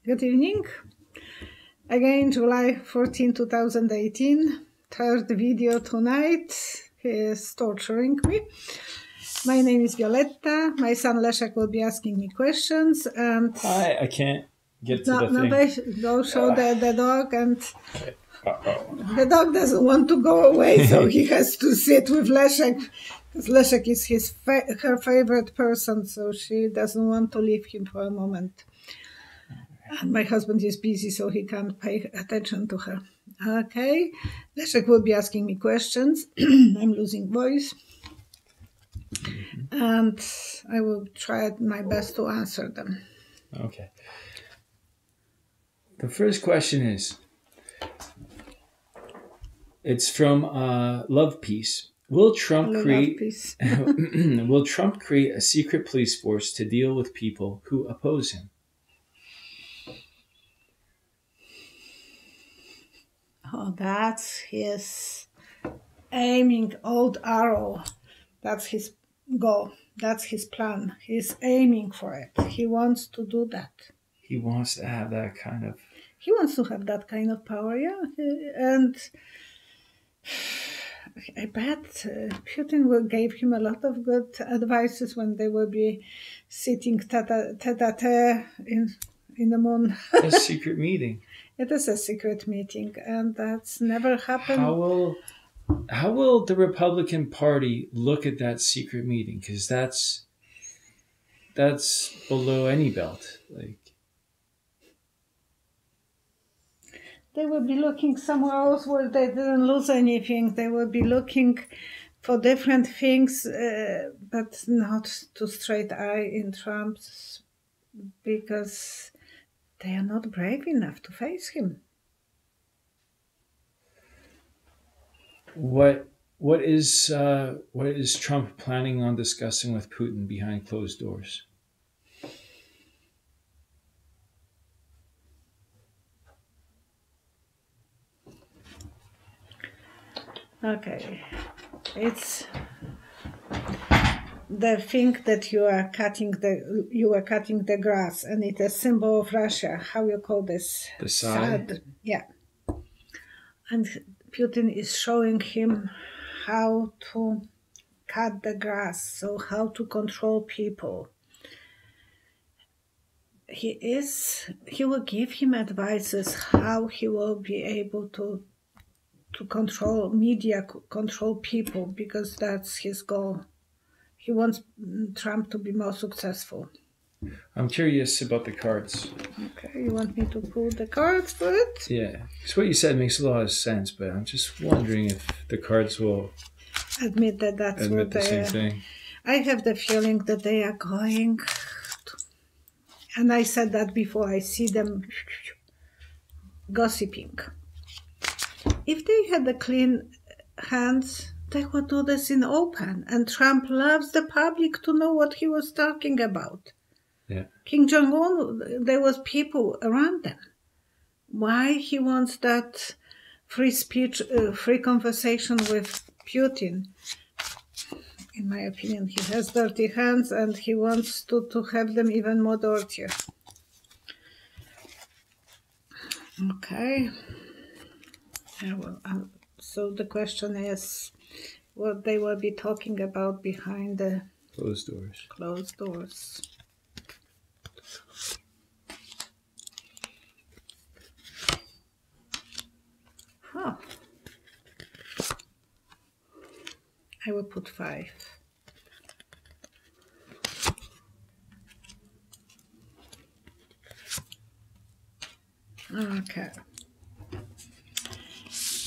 Good evening. Again, July 14, 2018. Third video tonight. He is torturing me. My name is Violetta. My son Leszek will be asking me questions. And Hi, I can't get to the thing. Go show the dog, and Okay. Uh-oh. the dog doesn't want to go away, so he has to sit with Leszek. Because Leszek is her favorite person, so she doesn't want to leave him for a moment. And my husband is busy, so he can't pay attention to her. Okay, Leszek will be asking me questions. I'm losing voice. And I will try my best to answer them. Okay. The first question is, it's from Love Peace. Will Trump create a secret police force to deal with people who oppose him? Oh, that's his aiming old arrow. That's his goal. That's his plan. He's aiming for it. He wants to do that. He wants to have that kind of... He wants to have that kind of power, yeah. And I bet Putin gave him a lot of good advices when they will be sitting tete-a-tete in the moon. A secret meeting. It is a secret meeting, and that's never happened. How will the Republican Party look at that secret meeting? Because that's below any belt. They will be looking somewhere else where they didn't lose anything. They will be looking for different things, but not to straight eye in Trump's, because they are not brave enough to face him. What is Trump planning on discussing with Putin behind closed doors? Okay, it's the thing that you are cutting the grass, and it's a symbol of Russia. How you call this? The side. Yeah. And Putin is showing him how to cut the grass, so how to control people. He will give him advices how he will be able to control media, control people, because that's his goal. He wants Trump to be more successful. I'm curious about the cards. Okay, you want me to pull the cards for it? Yeah, because what you said makes a lot of sense, but I'm just wondering if the cards will admit that that's admit the same thing. I have the feeling that they are going to, and I said that before, I see them gossiping. If they had the clean hands, they would do this in open, and Trump loves the public to know what he was talking about. Yeah. Kim Jong-un, there was people around them. Why he wants that free speech, free conversation with Putin? In my opinion, he has dirty hands, and he wants to have them even more dirtier. Okay. So the question is what they will be talking about behind the closed doors. Closed doors. Huh. I will put 5. Okay.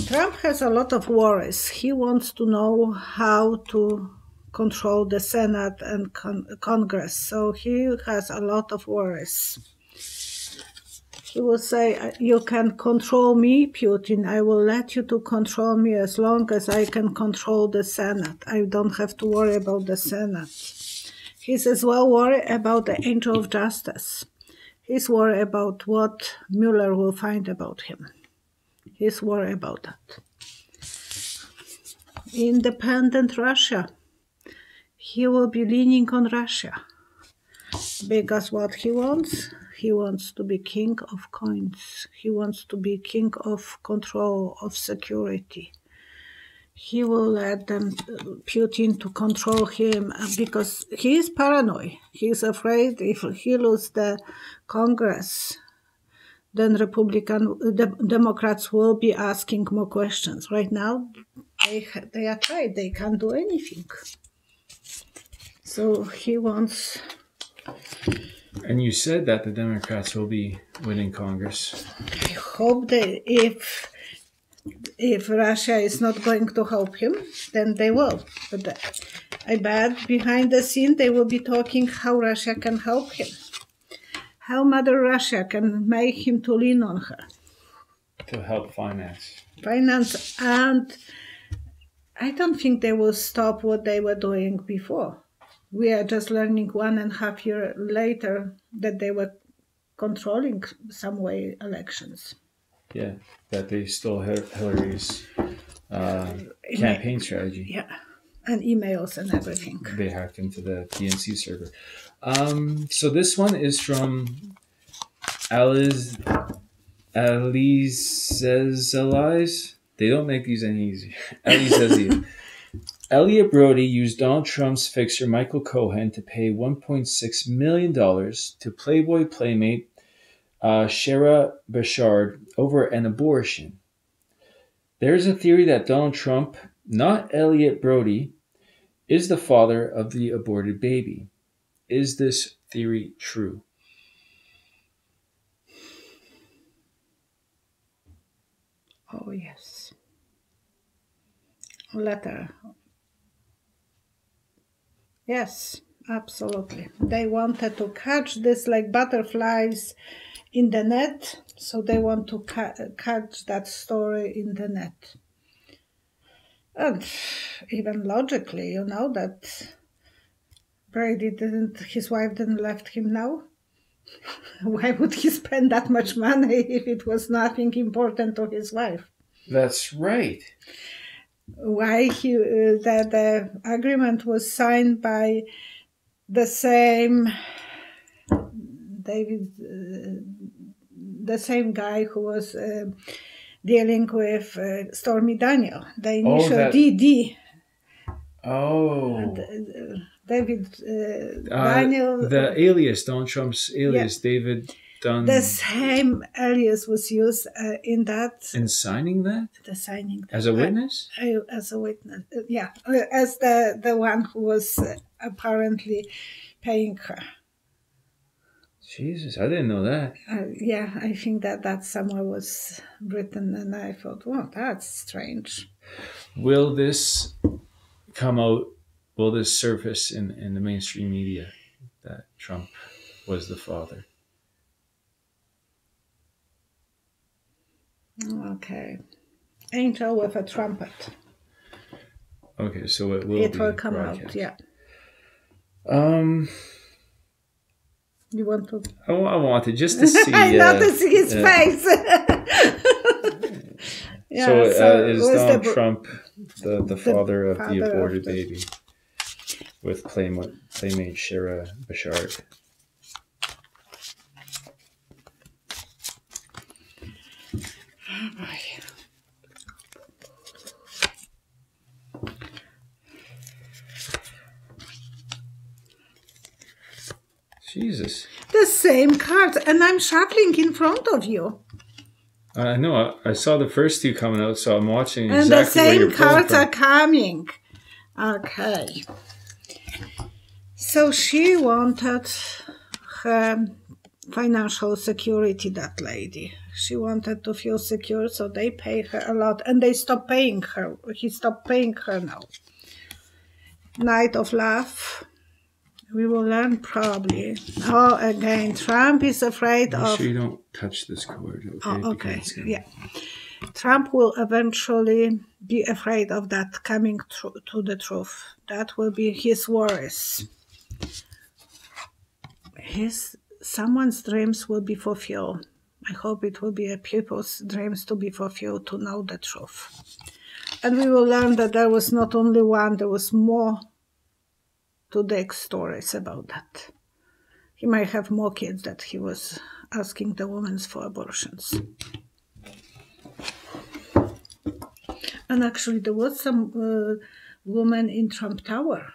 Trump has a lot of worries. He wants to know how to control the Senate and Congress, so he has a lot of worries. He will say, you can control me, Putin. I will let you to control me as long as I can control the Senate. I don't have to worry about the Senate. He's as well worried about the angel of justice. He's worried about what Mueller will find about him. He's worried about that. Independent Russia. He will be leaning on Russia. Because what he wants to be king of coins. He wants to be king of control, of security. He will let them Putin to control him because he is paranoid. He is afraid if he loses the Congress, then Democrats will be asking more questions. Right now, they are tired. They can't do anything. So he wants. And you said that the Democrats will be winning Congress. I hope that if Russia is not going to help him, then they will. But I bet behind the scene they will be talking how Russia can help him, how Mother Russia can make him to lean on her. To help finance. And I don't think they will stop what they were doing before. We are just learning 1.5 years later that they were controlling some way elections. Yeah, that they stole Hillary's campaign strategy. Yeah, and emails and everything. They hacked into the DNC server. So this one is from Alice. They don't make these any easier. Elliot Brody used Donald Trump's fixer Michael Cohen to pay $1.6 million to Playboy playmate Shara Bashard over an abortion. There's a theory that Donald Trump, not Elliot Brody, is the father of the aborted baby. Is this theory true? Oh, yes. Letter. Yes, absolutely. They wanted to catch this like butterflies in the net, so they want to catch that story in the net. And even logically, you know, that his wife didn't left him now. Why would he spend that much money if it was nothing important to his wife? That's right. Why the agreement was signed by the same David, the same guy who was dealing with Stormy Daniel, the initial DD. Oh. David Daniel. The alias, Donald Trump's alias, yeah. David Dunn. The same alias was used in that. In signing that? The signing that. As a witness? As a witness, yeah. As the one who was apparently paying her. Jesus, I didn't know that. Yeah, I think that somewhere was written, and I thought, well, that's strange. Will this come out? Will this surface in the mainstream media that Trump was the father? Okay. Angel with a trumpet. Okay, so it will come out, yeah. You want to? I wanted just to see. Not to see his face. Yeah, so is Donald Trump the father of the aborted baby with playmate Shara Bashard? Jesus. The same cards, and I'm shuffling in front of you. I know. I saw the first two coming out, so I'm watching exactly and the same where you're cards are coming. Okay. So she wanted her financial security, that lady. She wanted to feel secure, so they pay her a lot, and they stopped paying her. He stopped paying her now. Night of Love. We will learn probably. Oh, again, Trump is afraid Make of... sure you don't touch this cord, okay? Oh, okay, yeah. Trump will eventually be afraid of that coming to the truth. That will be his worries. Someone's dreams will be fulfilled. I hope it will be a people's dreams to be fulfilled, to know the truth. And we will learn that there was not only one, there was more to the stories about that. he might have more kids that he was asking the women for abortions. And actually, there was some woman in Trump Tower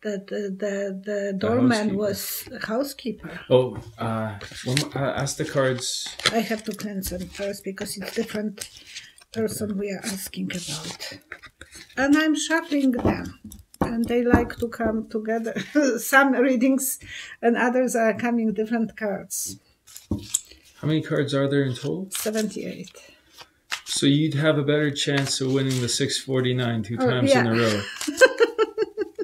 that the doorman was a housekeeper. Oh, ask the cards. I have to cleanse them first because it's different person we are asking about. And I'm shuffling them. And they like to come together. Some readings and others are coming different cards. How many cards are there in total? 78. So you'd have a better chance of winning the 649 two times in a row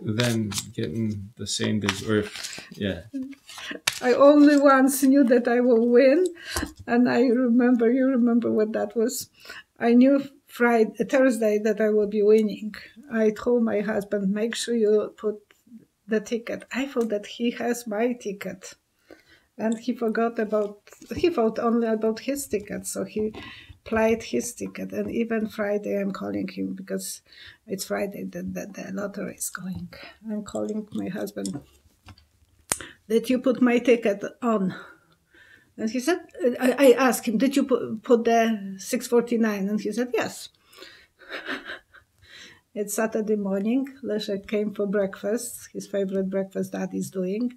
than getting the same digit. Or I only once knew that I will win, and you remember what that was. I knew Thursday that I will be winning. I told my husband, make sure you put the ticket. I thought that he has my ticket. And he thought only about his ticket, so he played his ticket. And even Friday, I'm calling him because it's Friday that the lottery is going. I'm calling my husband. Did you put my ticket on? And he said, I asked him, did you put the 649? And he said, yes. It's Saturday morning. Leszek came for breakfast, his favorite breakfast that he's doing.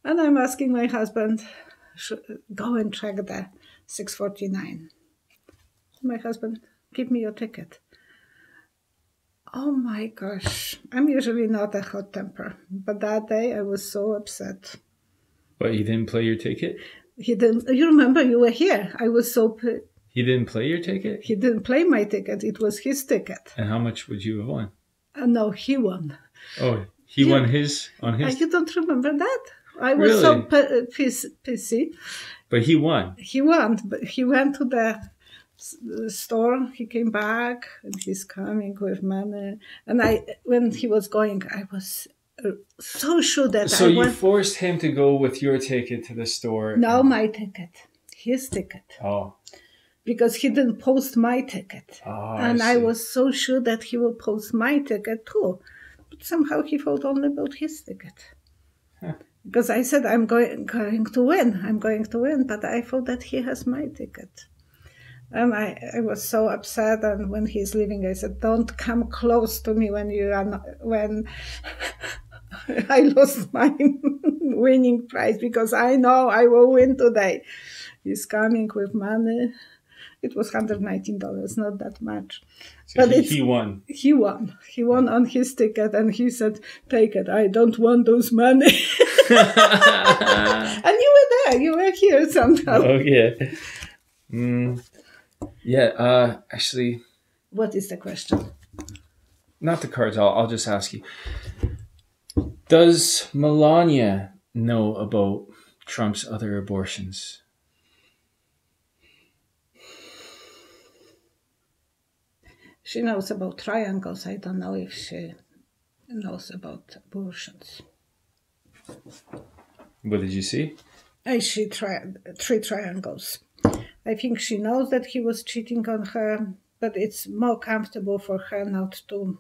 And I'm asking my husband, go and check the 649. My husband, give me your ticket. Oh my gosh. I'm usually not a hot temper, but that day I was so upset. But he didn't play your ticket? He didn't. You remember you were here. I was so... He didn't play your ticket? He didn't play my ticket. It was his ticket. And how much would you have won? No, he won. Oh, he won his on his... You don't remember that? I was Really? so pissy. But he won. He won. But he went to the store. He came back and he's coming with money. And when he was going, I was so sure that So you forced him to go with your ticket to the store? No, my ticket. His ticket. Oh. Because he didn't post my ticket. Oh, and I was so sure that he will post my ticket too. But somehow he thought only about his ticket. Huh. Because I said, I'm going to win. I'm going to win. But I thought that he has my ticket. And I was so upset. And when he's leaving, I said, don't come close to me when I lost my winning prize. Because I know I will win today. He's coming with money. It was $119, not that much. So but he won. He won. He won on his ticket, and he said, take it. I don't want those money. And you were there. You were here somehow. Oh, yeah. Yeah, actually... What is the question? Not the cards. I'll just ask you. Does Melania know about Trump's other abortions? She knows about triangles. I don't know if she knows about abortions. What did you see? I see 3 triangles. I think she knows that he was cheating on her, but it's more comfortable for her not to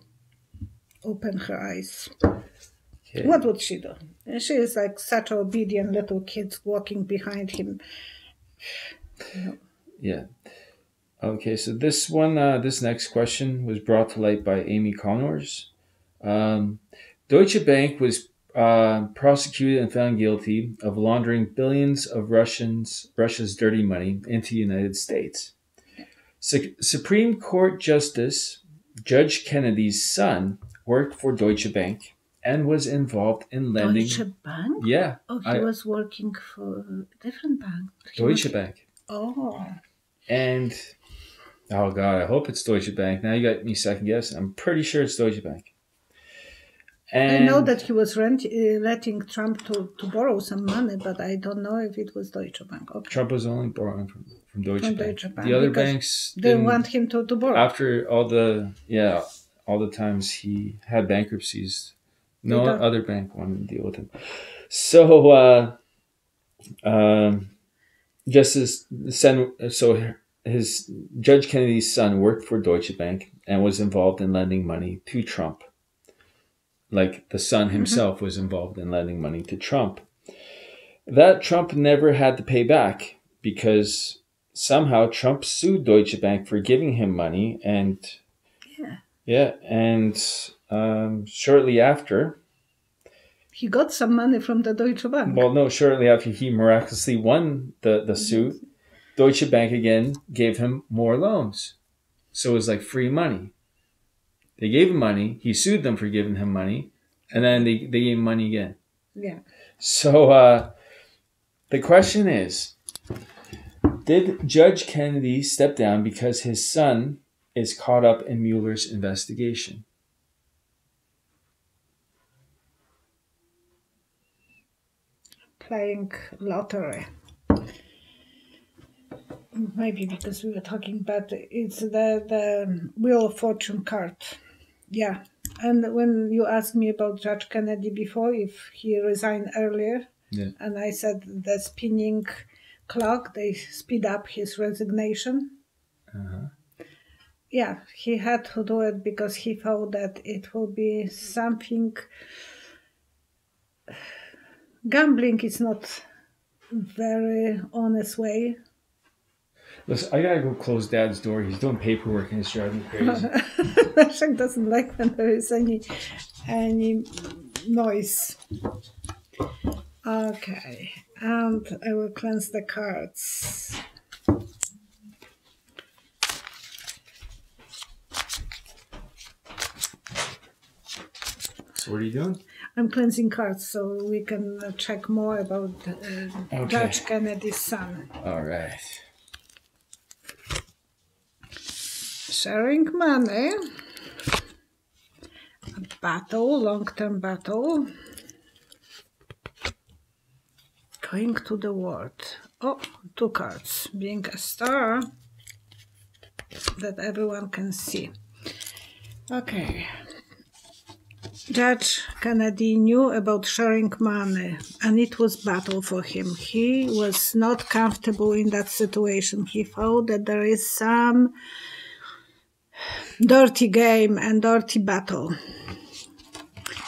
open her eyes. Okay. What would she do? She is like such obedient little kid walking behind him. No. Yeah. Okay, so this next question was brought to light by Amy Connors. Deutsche Bank was prosecuted and found guilty of laundering billions of Russia's dirty money into the United States. Supreme Court Justice Judge Kennedy's son worked for Deutsche Bank and was involved in lending. Deutsche Bank? Yeah. Oh, he was working for a different bank. Deutsche Bank. Oh. And... oh, God, I hope it's Deutsche Bank. Now you got me second guessing. I'm pretty sure it's Deutsche Bank. And I know that he was letting Trump to borrow some money, but I don't know if it was Deutsche Bank. Okay. Trump was only borrowing from Deutsche Bank. Bank. The other banks didn't want him to borrow. After all the times he had bankruptcies, no other bank wanted to deal with him. So, his Judge Kennedy's son worked for Deutsche Bank and was involved in lending money to Trump. Like the son himself was involved in lending money to Trump. That Trump never had to pay back because somehow Trump sued Deutsche Bank for giving him money, and Yeah. yeah, and shortly after, He got some money from the Deutsche Bank. well, no, shortly after he miraculously won the suit, Deutsche Bank again gave him more loans. So it was like free money. They gave him money. He sued them for giving him money, and then they gave him money again. Yeah. So the question is, did Judge Kennedy step down because his son is caught up in Mueller's investigation? Playing lottery. Maybe because we were talking about it's the Wheel of Fortune card. Yeah. And when you asked me about Judge Kennedy before, if he resigned earlier, Yeah. and I said the spinning clock, they speed up his resignation. Uh-huh. Yeah, he had to do it because he thought that it will be something. Gambling is not very honest way. Listen, I gotta go close Dad's door. He's doing paperwork and it's driving me crazy. Leszek doesn't like when there is any noise. Okay, and I will cleanse the cards. So what are you doing? I'm cleansing cards so we can check more about Judge Kennedy's son. All right. Sharing money. A battle, long-term battle. Going to the world. Oh, 2 cards. Being a star that everyone can see. Okay. Judge Kennedy knew about sharing money, and it was battle for him. He was not comfortable in that situation. He thought that there is some dirty game and dirty battle.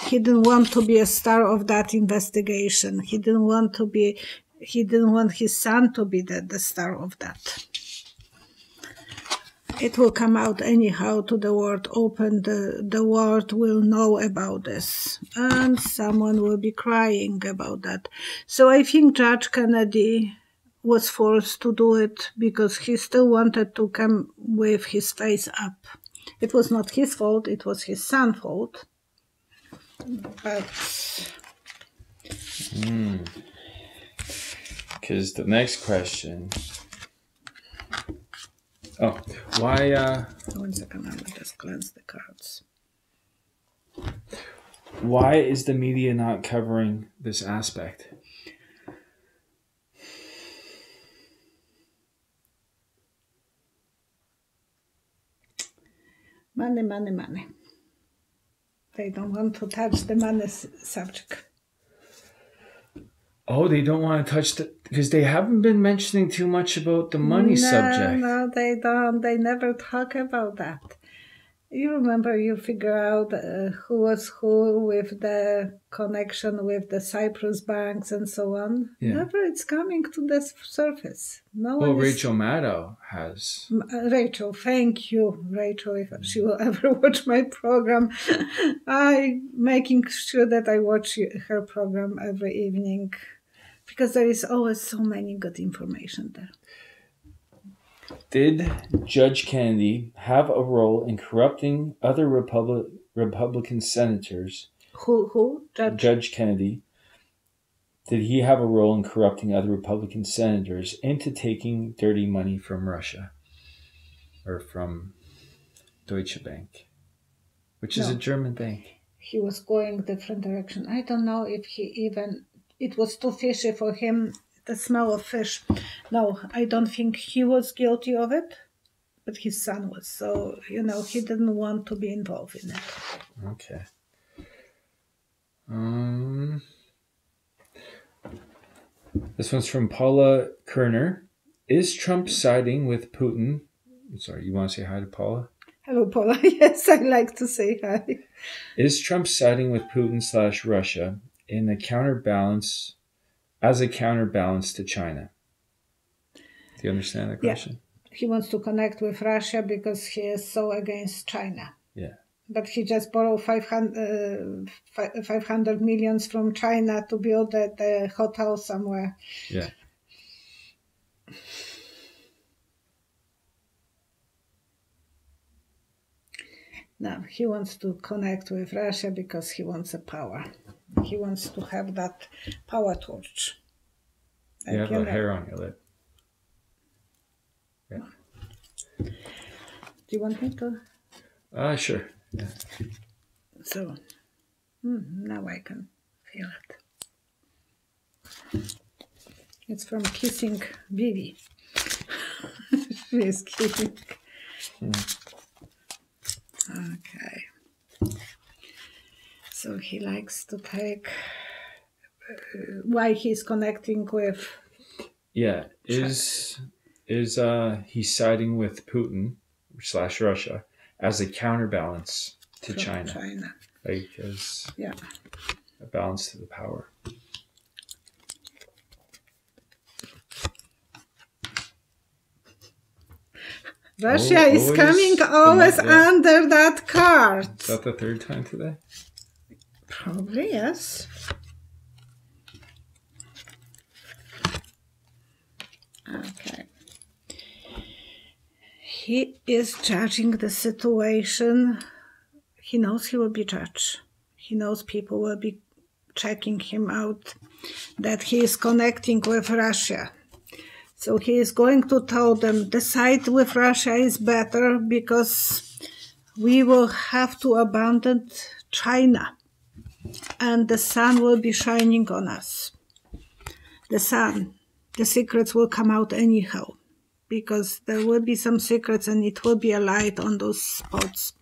He didn't want to be a star of that investigation. He didn't want his son to be the star of that. It will come out anyhow to the world open. The world will know about this, and someone will be crying about that. So I think Judge Kennedy was forced to do it because he still wanted to come with his face up. It was not his fault, it was his son's fault. But Because the next question. Oh, why? 1 second, I will just cleanse the cards. Why is the media not covering this aspect? Money, money, money. They don't want to touch the money subject. Oh, they don't want to touch because they haven't been mentioning too much about the money subject. No, they don't. They never talk about that. You remember you figure out who was who with the connection with the Cyprus banks and so on. Yeah. Never it's coming to the surface. No Well, one is... Rachel Maddow has. Rachel, thank you, Rachel. If she will ever watch my program, I'm making sure that I watch her program every evening because there is always so many good information there. Did Judge Kennedy have a role in corrupting other Republican senators? Who? Judge Kennedy. Did he have a role in corrupting other Republican senators into taking dirty money from Russia? Or from Deutsche Bank? Which is a German bank. He was going different direction. I don't know if he even... It was too fishy for him, the smell of fish. No, I don't think he was guilty of it, but his son was. So, he didn't want to be involved in it. Okay. This one's from Paula Kerner. Is Trump siding with Putin? Sorry, you want to say hi to Paula? Hello, Paula. Yes, I like to say hi. Is Trump siding with Putin/Russia in the counterbalance as a counterbalance to China. Do you understand the Yeah. question? He wants to connect with Russia because he is so against China. Yeah. But he just borrowed 500 millions from China to build the hotel somewhere. Yeah. No, he wants to connect with Russia because he wants a power. He wants to have that power torch. You have a hair on your lip. Yeah. Do you want me to? Sure. Yeah. So, now I can feel it. It's from Kissing Vivi. She is kissing. Okay. So he likes to take. Why he's connecting with? Yeah. Is he siding with Putin / Russia as a counterbalance to China? Like as a balance to the power. Russia is coming always under that card. Is that the third time today? Probably, yes. Okay. He is judging the situation. He knows he will be judged. He knows people will be checking him out, that he is connecting with Russia. So he is going to tell them the side with Russia is better because we will have to abandon China and the sun will be shining on us. The sun, the secrets will come out anyhow because there will be some secrets and it will be a light on those spots.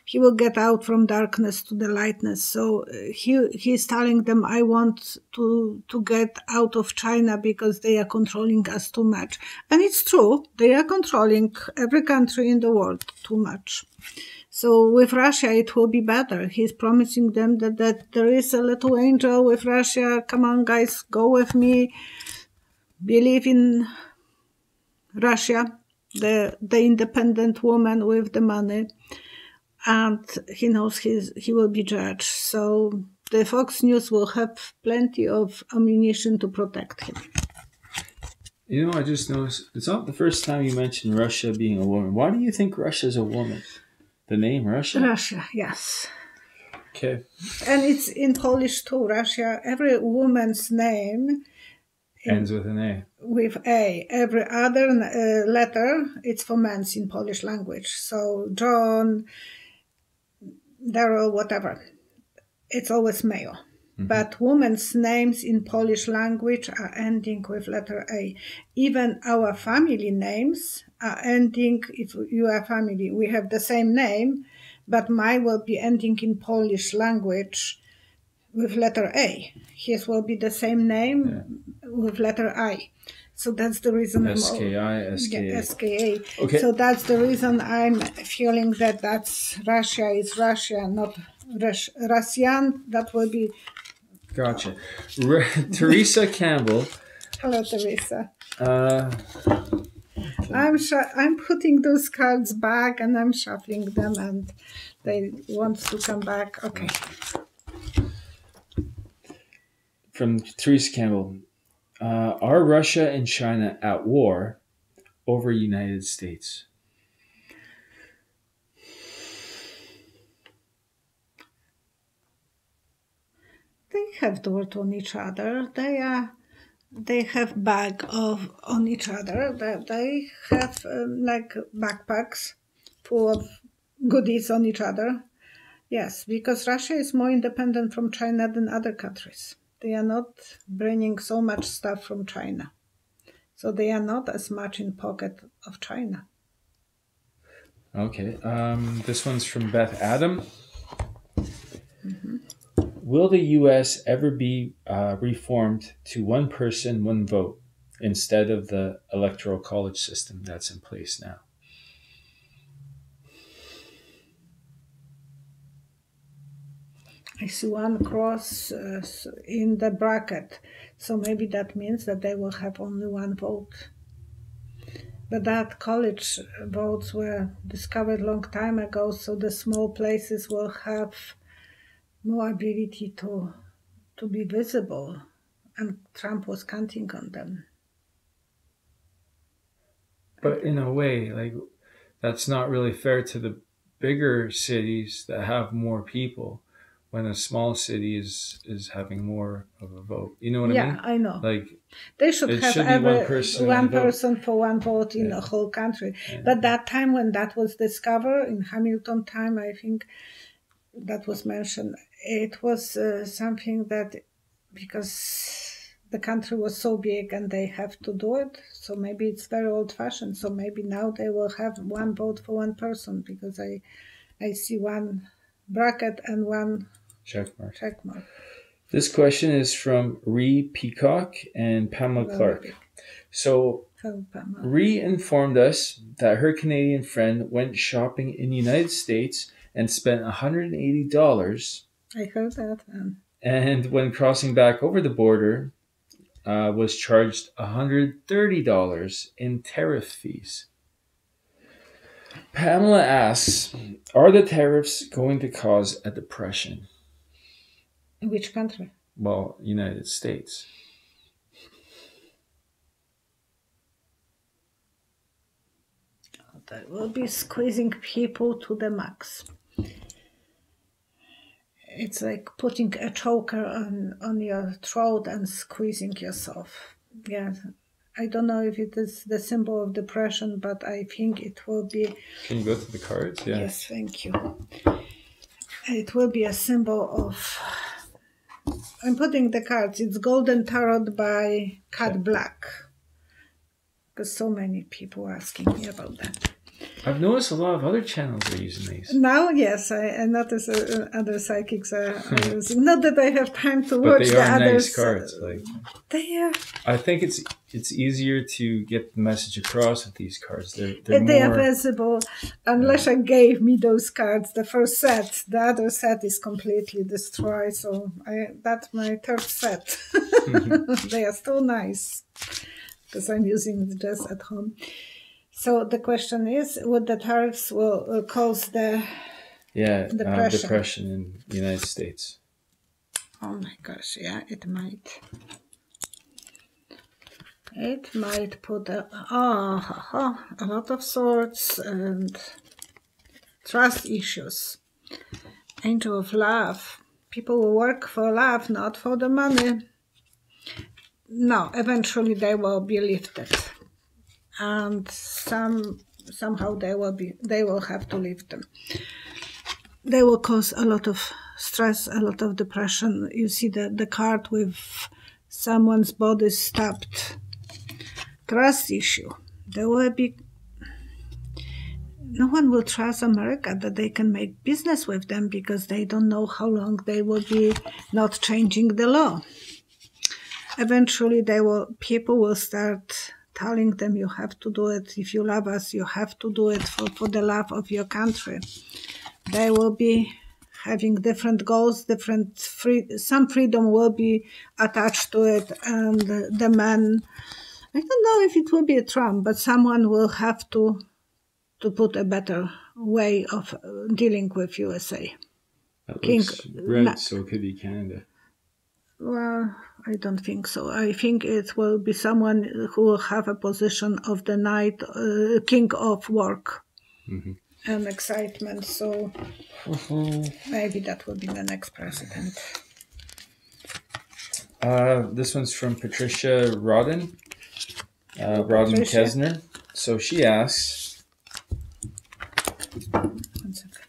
He will get out from darkness to the lightness. So he's telling them, I want to get out of China because they are controlling us too much. And it's true. They are controlling every country in the world too much. So with Russia, it will be better. He's promising them that there is a little angel with Russia. Come on, guys, go with me. Believe in Russia, the independent woman with the money. And he knows he will be judged. So the Fox News will have plenty of ammunition to protect him. You know, I just noticed, it's not the first time you mentioned Russia being a woman. Why do you think Russia's a woman? The name Russia? Russia, yes. Okay. And it's in Polish too, Russia. Every woman's name ends with an A. With A. Every other letter, it's for men's in Polish language. So John, Daryl, whatever. It's always male. Mm-hmm. But women's names in Polish language are ending with letter A. Even our family names are ending, if you are family, we have the same name, but mine will be ending in Polish language with letter A. His will be the same name with letter I. So that's the reason SKI, SKA. Yeah, SKA. Okay. So that's the reason I'm feeling that's Russia is Russia, not Russian. That will be. Gotcha. Teresa Campbell. Hello, Teresa. Okay. I'm putting those cards back and I'm shuffling them and they want to come back. Okay. From Teresa Campbell. Are Russia and China at war over United States? They have dirt on each other. They have bag on each other. They have like backpacks full of goodies on each other. Yes, because Russia is more independent from China than other countries. They are not bringing so much stuff from China. So they are not as much in pocket of China. Okay. This one's from Beth Adam. Mm-hmm. Will the U.S. ever be reformed to one person, one vote instead of the electoral college system that's in place now? I see one cross in the bracket, so maybe that means that they will have only one vote. But that college votes were discovered long time ago, so the small places will have more ability to be visible, and Trump was counting on them. But in a way, like that's not really fair to the bigger cities that have more people when a small city is having more of a vote. You know what I Yeah, mean? I know. Like They should it have should be one every person, one one vote. person for one vote in the Yeah. whole country. Yeah. But that time when that was discovered in Hamilton time, I think that was mentioned. It was something that because the country was so big and they have to do it, so maybe it's very old-fashioned. So maybe now they will have one vote for one person because I see one bracket and one Check mark. check mark. This question is from Ree Peacock and Pamela Clark. So Ree informed us that her Canadian friend went shopping in the United States and spent $180. I heard that. And when crossing back over the border, was charged $130 in tariff fees. Pamela asks, are the tariffs going to cause a depression? In which country? Well, United States. They will be squeezing people to the max. It's like putting a choker on your throat and squeezing yourself. Yeah, I don't know if it is the symbol of depression, but I think it will be. Can you go to the cards? Yeah. Yes, thank you. It will be a symbol of. I'm putting the cards. It's Golden Tarot by Cat Black. Because so many people are asking me about that. I've noticed a lot of other channels are using these. Now, yes, I notice other psychics are using. Not that I have time to But watch they the are others. nice cards. Like they are. I think it's easier to get the message across with these cards. They are visible. Unless gave me those cards, the first set. The other set is completely destroyed. So that's my third set. They are still nice because I'm using it just at home. So the question is, would the tariffs will cause the depression in the United States? Oh my gosh, yeah, it might. It might put a lot of swords and trust issues. Angel of love. People will work for love, not for the money. No, eventually they will be lifted. And somehow they will have to lift them. They will cause a lot of stress, a lot of depression. You see the card with someone's body stabbed. Trust issue. There will be. No one will trust America that they can make business with them because they don't know how long they will be not changing the law. Eventually, people will start telling them you have to do it. If you love us, you have to do it for the love of your country. They will be having different goals, some freedom will be attached to it, and the man, I don't know if it will be a Trump, but someone will have to put a better way of dealing with USA. That looks red, so it could be Canada. Well, I don't think so. I think it will be someone who will have a position of the night, king of work. Mm-hmm. And excitement, so maybe that will be the next president. This one's from Patricia Rodden. Rodden Kesner. So she asks, 1 second.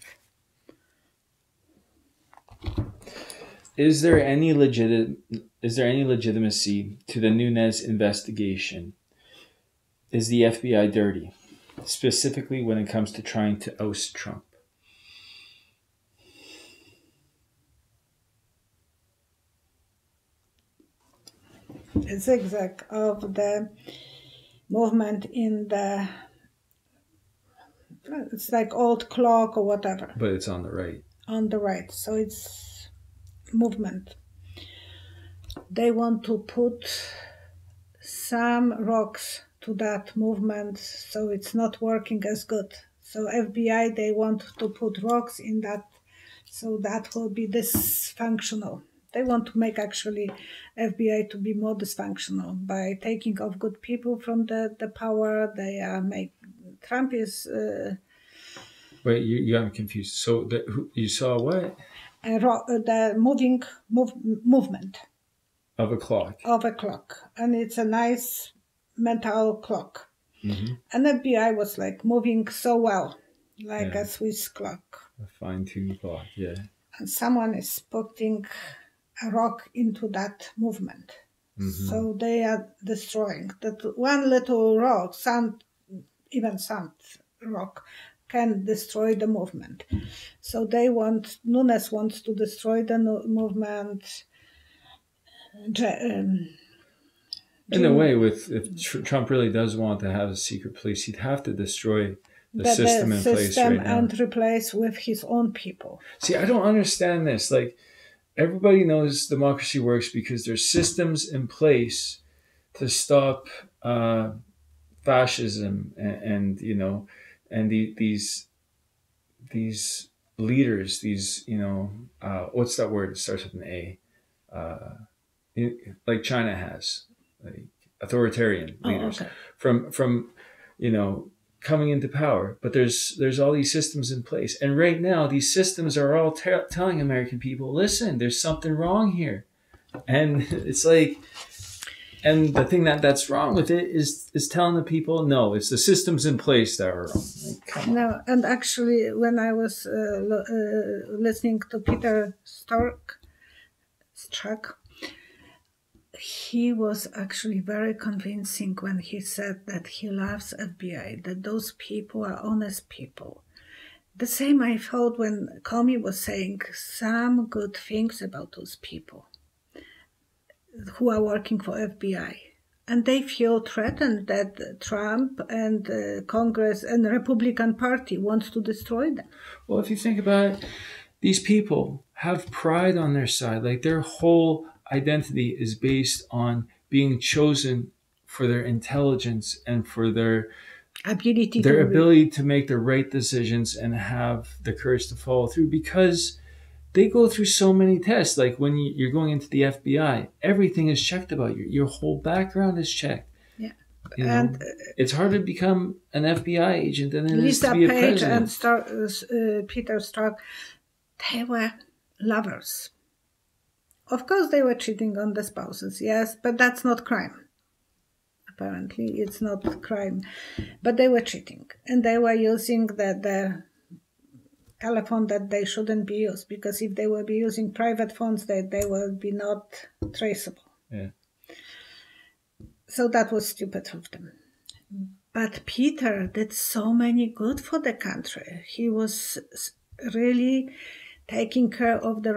Is there any legitimacy to the Nunes investigation? Is the FBI dirty? Specifically when it comes to trying to oust Trump. A zigzag of the movement in it's like old clock or whatever. But it's on the right. On the right. So it's movement. They want to put some rocks to that movement, so it's not working as good. So FBI, they want to put rocks in that, so that will be dysfunctional. They want to make actually FBI to be more dysfunctional by taking off good people from the power. They make Trump is Wait, you got me confused. So you saw what? the movement Of a clock. of a clock, and it's a nice metal clock. Mm-hmm. And FBI was like moving so well, like Yeah. a Swiss clock. A fine-tuned clock, yeah. And someone is putting a rock into that movement. Mm-hmm. So they are destroying that one little rock, sand rock, can destroy the movement. So Nunes wants to destroy the movement. In a way, if Trump really does want to have a secret police, he'd have to destroy the system in place right now. And replace with his own people. See, I don't understand this. Like, everybody knows democracy works because there's systems in place to stop fascism and you know, and these leaders, these what's that word? It starts with an A. Like China has, like authoritarian leaders from coming into power. But there's all these systems in place, and right now these systems are all telling American people, listen, there's something wrong here, and it's like. And the thing that's wrong with it is telling the people, no, it's the systems in place that are wrong. Like, come on. No, and actually, when I was listening to Peter Strzok, he was actually very convincing when he said that he loves FBI, that those people are honest people. The same I thought when Comey was saying some good things about those people who are working for FBI. And they feel threatened that Trump and Congress and the Republican Party wants to destroy them. Well, if you think about it, these people have pride on their side. Like, their whole identity is based on being chosen for their intelligence and for their ability to make the right decisions and have the courage to follow through, because they go through so many tests. Like, when you're going into the FBI, everything is checked about you. Your whole background is checked. Yeah. And it's hard to become an FBI agent than it is to be a Page president. and Peter Strzok, they were lovers. Of course, they were cheating on the spouses, yes, but that's not crime. Apparently, it's not crime. But they were cheating, and they were using the telephone that they shouldn't be used, because if they will be using private phones, they will be not traceable. Yeah. So that was stupid of them. But Peter did so many good for the country. He was really taking care of the